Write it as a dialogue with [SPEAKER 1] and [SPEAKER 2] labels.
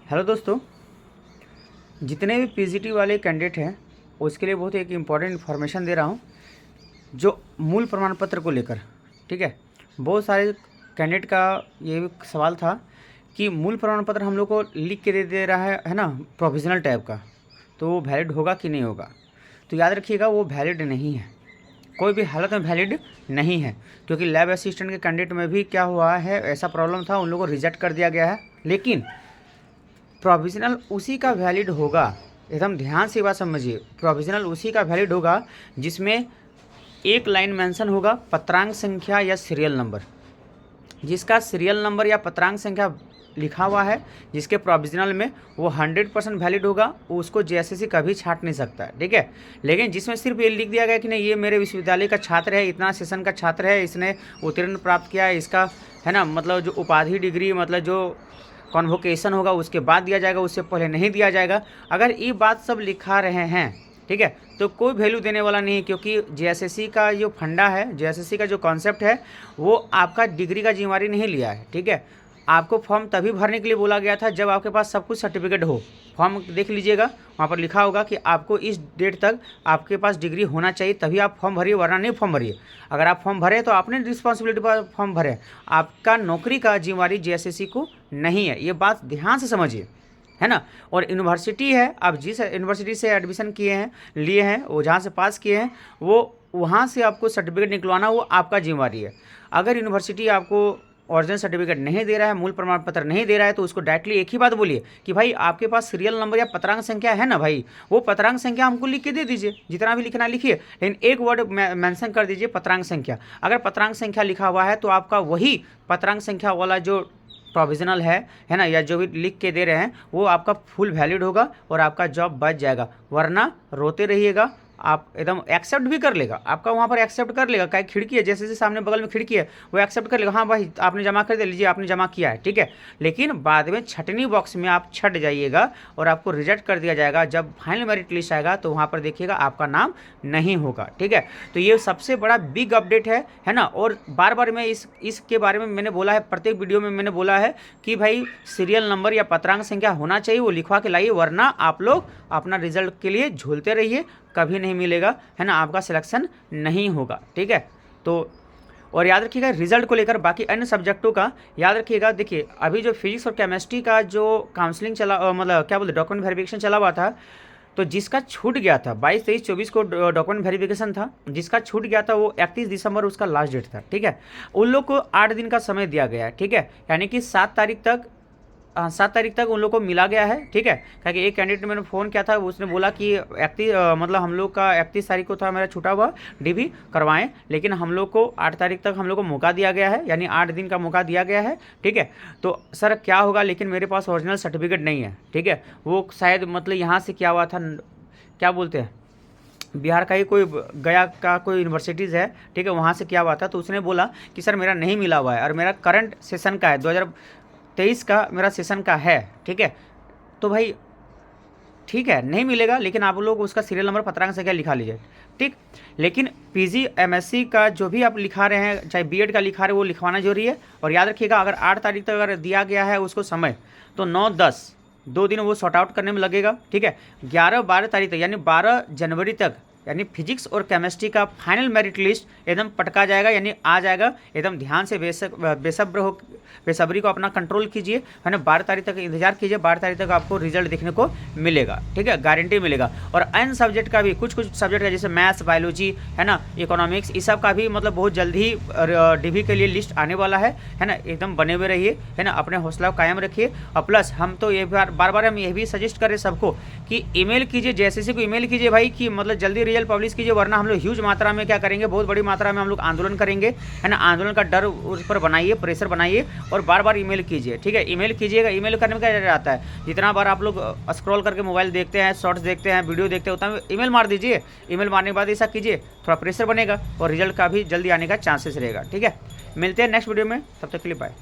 [SPEAKER 1] Hello दोस्तों, जितने भी पीजीटी वाले कैंडिडेट हैं उसके लिए बहुत एक इम्पॉर्टेंट इन्फॉर्मेशन दे रहा हूं, जो मूल प्रमाण पत्र को लेकर। ठीक है, बहुत सारे कैंडिडेट का ये भी सवाल था कि मूल प्रमाण पत्र हम लोग को लिख के दे रहा है ना, प्रोविजनल टाइप का, तो वो वैलिड होगा कि नहीं होगा। तो याद रखिएगा, वो वैलिड नहीं है, कोई भी हालत में वैलिड नहीं है, क्योंकि लैब असिस्टेंट के कैंडिडेट में भी क्या हुआ है, ऐसा प्रॉब्लम था, उन लोगों को रिजेक्ट कर दिया गया है। लेकिन प्रोविज़नल उसी का वैलिड होगा, एकदम ध्यान से बात समझिए, प्रोविज़नल उसी का वैलिड होगा जिसमें एक लाइन मेंशन होगा पत्रांक संख्या या सीरियल नंबर। जिसका सीरियल नंबर या पत्रांक संख्या लिखा हुआ है, जिसके प्रोविज़नल में, वो 100% वैलिड होगा, उसको जेएसएससी कभी छांट नहीं सकता है। ठीक है, लेकिन जिसमें सिर्फ ये लिख दिया गया कि नहीं, ये मेरे विश्वविद्यालय का छात्र है, इतना सेशन का छात्र है, इसने उत्तीर्ण प्राप्त किया है, इसका है ना, मतलब जो उपाधि डिग्री, मतलब जो कॉन्वोकेशन होगा उसके बाद दिया जाएगा, उससे पहले नहीं दिया जाएगा। अगर ये बात सब लिखा रहे हैं, ठीक है, तो कोई वैल्यू देने वाला नहीं है, क्योंकि जेएसएससी का जो फंडा है, जेएसएससी का जो कॉन्सेप्ट है, वो आपका डिग्री का जिम्मेवारी नहीं लिया है। ठीक है, आपको फॉर्म तभी भरने के लिए बोला गया था जब आपके पास सब कुछ सर्टिफिकेट हो। फॉर्म देख लीजिएगा, वहाँ पर लिखा होगा कि आपको इस डेट तक आपके पास डिग्री होना चाहिए, तभी आप फॉर्म भरिए, वरना नहीं फॉर्म भरिए। अगर आप फॉर्म भरें तो आपने रिस्पॉन्सिबिलिटी पर फॉर्म भरें, आपका नौकरी का जिम्मेवारी जेएसएससी को नहीं है। ये बात ध्यान से समझिए, है ना। और यूनिवर्सिटी है, आप जिस यूनिवर्सिटी से एडमिशन किए हैं, लिए हैं, वो जहाँ से पास किए हैं, वो वहाँ से आपको सर्टिफिकेट निकलवाना, वो आपका जिम्मेवारी है। अगर यूनिवर्सिटी आपको ओरिजिनल सर्टिफिकेट नहीं दे रहा है, मूल प्रमाण पत्र नहीं दे रहा है, तो उसको डायरेक्टली एक ही बात बोलिए कि भाई आपके पास सीरियल नंबर या पत्रांक संख्या है ना भाई, वो पत्रांक संख्या हमको लिख के दे दीजिए, जितना भी लिखना लिखिए, लेकिन एक वर्ड मेंशन कर दीजिए पत्रांक संख्या। अगर पत्रांक संख्या लिखा हुआ है तो आपका वही पत्रांक संख्या वाला जो प्रोविजनल है ना, या जो भी लिख के दे रहे हैं, वो आपका फुल वैलिड होगा और आपका जॉब बच जाएगा। वरना रोते रहिएगा, आप एकदम एक्सेप्ट भी कर लेगा, आपका वहाँ पर एक्सेप्ट कर लेगा। क्या खिड़की है, जैसे सामने बगल में खिड़की है, वो एक्सेप्ट कर लेगा, हाँ भाई आपने जमा कर दे, लीजिए आपने जमा किया है। ठीक है, लेकिन बाद में छटनी बॉक्स में आप छट जाइएगा और आपको रिजेक्ट कर दिया जाएगा। जब फाइनल मेरिट लिस्ट आएगा तो वहाँ पर देखिएगा आपका नाम नहीं होगा। ठीक है, तो ये सबसे बड़ा बिग अपडेट है ना। और बार बार मैं इसके बारे में मैंने बोला है, प्रत्येक वीडियो में मैंने बोला है कि भाई सीरियल नंबर या पत्रांक संख्या होना चाहिए, वो लिखवा के लाइए, वरना आप लोग अपना रिजल्ट के लिए झूलते रहिए, कभी नहीं मिलेगा, है ना, आपका सिलेक्शन नहीं होगा। ठीक है, तो और याद रखिएगा रिजल्ट को लेकर बाकी अन्य सब्जेक्टों का याद रखिएगा। देखिए, अभी जो फिजिक्स और केमिस्ट्री का जो काउंसलिंग चला, मतलब क्या बोलते, डॉक्यूमेंट वेरिफिकेशन चला हुआ था, तो जिसका छूट गया था 22, 23, 24 को डॉक्यूमेंट वेरिफिकेशन था, जिसका छूट गया था वो 31 दिसंबर उसका लास्ट डेट था। ठीक है, उन लोग को 8 दिन का समय दिया गया है। ठीक है, यानी कि 7 तारीख तक उन लोग को मिला गया है। ठीक है, क्योंकि एक कैंडिडेट ने मैंने फ़ोन किया था, उसने बोला कि 31 मतलब हम लोग का 31 तारीख को था मेरा छूटा हुआ, डीबी करवाएं, लेकिन हम लोग को 8 तारीख तक हम लोग को मौका दिया गया है, यानी 8 दिन का मौका दिया गया है। ठीक है, तो सर क्या होगा, लेकिन मेरे पास ओरिजिनल सर्टिफिकेट नहीं है। ठीक है, वो शायद मतलब यहाँ से क्या हुआ था, क्या बोलते हैं, बिहार का ही कोई, गया का कोई यूनिवर्सिटीज़ है, ठीक है, वहाँ से क्या हुआ था, तो उसने बोला कि सर मेरा नहीं मिला हुआ है और मेरा करंट सेशन का है, 2023 का मेरा सेशन का है। ठीक है, तो भाई ठीक है, नहीं मिलेगा, लेकिन आप लोग उसका सीरियल नंबर पत्रांक संख्या लिखा लीजिए। ठीक, लेकिन पीजी एमएससी का जो भी आप लिखा रहे हैं, चाहे बीएड का लिखा रहे हैं, वो लिखवाना जरूरी है। और याद रखिएगा, अगर 8 तारीख तक अगर दिया गया है उसको समय, तो 9, 10 2 दिन वो सॉर्ट आउट करने में लगेगा। ठीक है, 11, 12 तारीख तक, यानी 12 जनवरी तक, यानी फिजिक्स और केमिस्ट्री का फाइनल मेरिट लिस्ट एकदम पटका जाएगा, यानी आ जाएगा। एकदम ध्यान से बेसब्री को अपना कंट्रोल कीजिए, है ना। 12 तारीख तक इंतजार कीजिए, 12 तारीख तक आपको रिजल्ट देखने को मिलेगा। ठीक है, गारंटी मिलेगा। और अन्य सब्जेक्ट का भी कुछ सब्जेक्ट है, जैसे मैथ्स, बायोलॉजी, है ना, इकोनॉमिक्स, इस सब का भी मतलब बहुत जल्द ही डीबी के लिए लिस्ट आने वाला है ना। एकदम बने हुए रहिए, है ना, अपने हौसला कायम रखिए। और प्लस हम तो ये बार बार हम ये भी सजेस्ट करें सबको कि ईमेल कीजिए, जेएसएससी को ईमेल कीजिए भाई, कि मतलब जल्दी रिजल्ट पब्लिश कीजिए, वरना हम लोग ह्यूज मात्रा में क्या करेंगे, बहुत बड़ी मात्रा में हम लोग आंदोलन करेंगे, है ना। आंदोलन का डर उस पर बनाइए, प्रेशर बनाइए और बार बार ईमेल कीजिए। ठीक है, ईमेल कीजिएगा। ईमेल करने में क्या रहता है, जितना बार आप लोग स्क्रॉल करके मोबाइल देखते हैं, शॉर्ट्स देखते हैं, वीडियो देखते हैं, उतना ईमेल मार दीजिए। ईमेल मारने के बाद ऐसा कीजिए, थोड़ा प्रेशर बनेगा और रिजल्ट का भी जल्दी आने का चांसेस रहेगा। ठीक है, मिलते हैं नेक्स्ट वीडियो में, तब तक के लिए बाय।